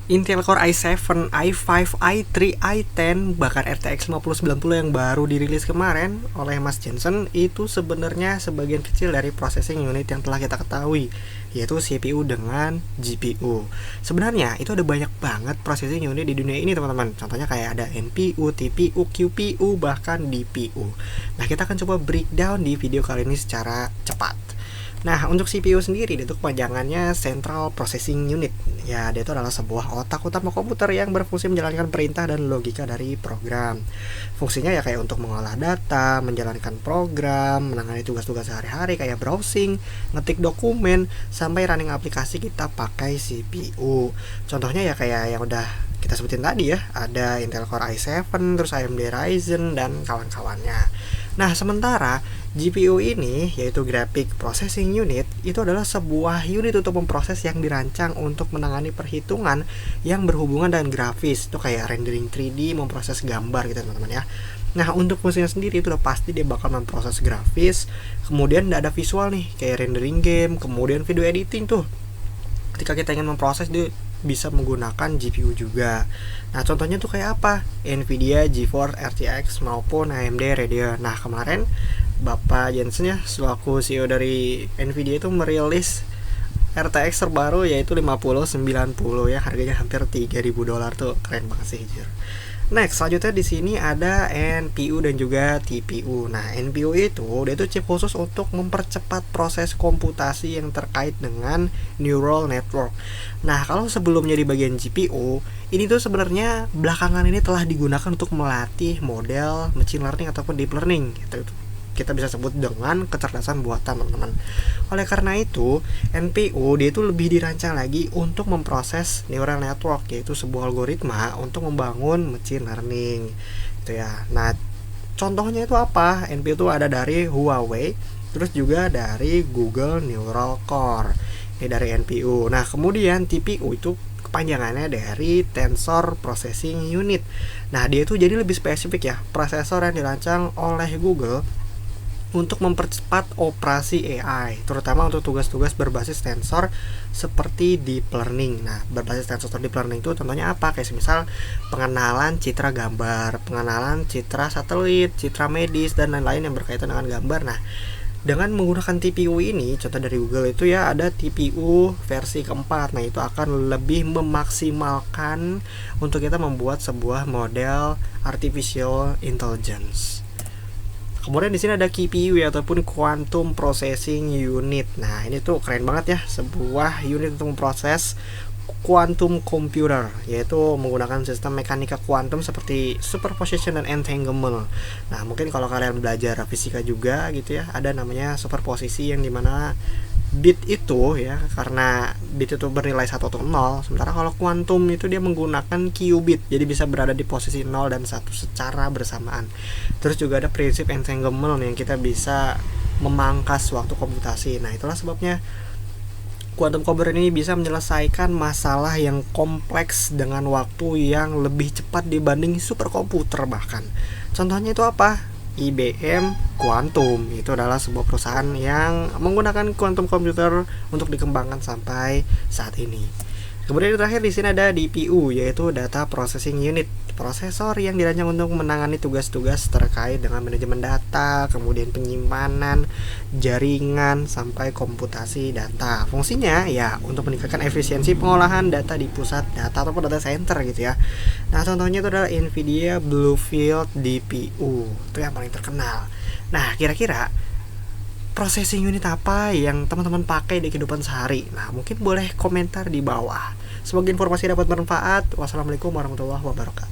Intel Core i7, i5, i3, i10, bahkan RTX 5090 yang baru dirilis kemarin oleh Mas Jensen itu sebenarnya sebagian kecil dari processing unit yang telah kita ketahui, yaitu CPU dengan GPU. Sebenarnya itu ada banyak banget processing unit di dunia ini, teman-teman. Contohnya kayak ada NPU, TPU, QPU, bahkan DPU. Nah, kita akan coba breakdown di video kali ini secara cepat. Nah, untuk CPU sendiri, itu kepanjangannya Central Processing Unit. Ya, dia itu adalah sebuah otak utama komputer yang berfungsi menjalankan perintah dan logika dari program. Fungsinya ya kayak untuk mengolah data, menjalankan program, menangani tugas-tugas sehari-hari kayak browsing, ngetik dokumen, sampai running aplikasi kita pakai CPU. Contohnya ya kayak yang udah kita sebutin tadi ya, ada Intel Core i7, terus AMD Ryzen, dan kawan-kawannya. Nah, sementara GPU ini, yaitu Graphic Processing Unit, itu adalah sebuah unit untuk memproses yang dirancang untuk menangani perhitungan yang berhubungan dengan grafis. Itu kayak rendering 3D, memproses gambar gitu, teman-teman ya. Nah, untuk fungsinya sendiri itu udah pasti dia bakal memproses grafis, kemudian ada visual nih, kayak rendering game, kemudian video editing tuh. Ketika kita ingin memproses, dia bisa menggunakan GPU juga. Nah, contohnya tuh kayak apa? Nvidia GeForce RTX maupun AMD Radeon. Nah, kemarin Bapak Jensen ya, selaku CEO dari Nvidia itu merilis RTX terbaru yaitu 5090 ya, harganya hampir $3.000 tuh, keren banget sih jujur. Next, selanjutnya di sini ada NPU dan juga TPU. Nah, NPU itu dia tuh chip khusus untuk mempercepat proses komputasi yang terkait dengan neural network. Nah, kalau sebelumnya di bagian GPU, ini tuh sebenarnya belakangan ini telah digunakan untuk melatih model machine learning ataupun deep learning gitu. Kita bisa sebut dengan kecerdasan buatan, teman-teman. Oleh karena itu, NPU dia itu lebih dirancang lagi untuk memproses neural network, yaitu sebuah algoritma untuk membangun machine learning gitu ya. Nah, contohnya itu apa? NPU itu ada dari Huawei, terus juga dari Google Neural Core. Ini dari NPU. Nah, kemudian TPU itu kepanjangannya dari Tensor Processing Unit. Nah, dia itu jadi lebih spesifik ya, prosesor yang dirancang oleh Google untuk mempercepat operasi AI, terutama untuk tugas-tugas berbasis tensor seperti deep learning. Nah, berbasis tensor deep learning itu contohnya apa? Kayak misal pengenalan citra gambar, pengenalan citra satelit, citra medis, dan lain-lain yang berkaitan dengan gambar. Nah, dengan menggunakan TPU ini, contoh dari Google itu ya ada TPU versi keempat. Nah, itu akan lebih memaksimalkan untuk kita membuat sebuah model artificial intelligence. Kemudian di sini ada QPU ataupun Quantum Processing Unit. Nah, ini tuh keren banget ya, sebuah unit untuk memproses quantum computer, yaitu menggunakan sistem mekanika kuantum seperti superposition dan entanglement. Nah, mungkin kalau kalian belajar fisika juga gitu ya, ada namanya superposisi yang dimana bit itu ya, karena bit itu bernilai 1 atau 0, sementara kalau kuantum itu dia menggunakan qubit, jadi bisa berada di posisi 0 dan 1 secara bersamaan. Terus juga ada prinsip entanglement yang kita bisa memangkas waktu komputasi. Nah, itulah sebabnya quantum computer ini bisa menyelesaikan masalah yang kompleks dengan waktu yang lebih cepat dibanding superkomputer bahkan. Contohnya itu apa? IBM Quantum itu adalah sebuah perusahaan yang menggunakan quantum computer untuk dikembangkan sampai saat ini. Kemudian terakhir di sini ada DPU, yaitu Data Processing Unit, prosesor yang dirancang untuk menangani tugas-tugas terkait dengan manajemen data, kemudian penyimpanan, jaringan, sampai komputasi data. Fungsinya ya untuk meningkatkan efisiensi pengolahan data di pusat data ataupun data center gitu ya. Nah, contohnya itu adalah Nvidia Bluefield DPU, itu yang paling terkenal. Nah, kira-kira processing unit apa yang teman-teman pakai di kehidupan sehari? Nah, mungkin boleh komentar di bawah. Semoga informasi dapat bermanfaat. Wassalamualaikum warahmatullahi wabarakatuh.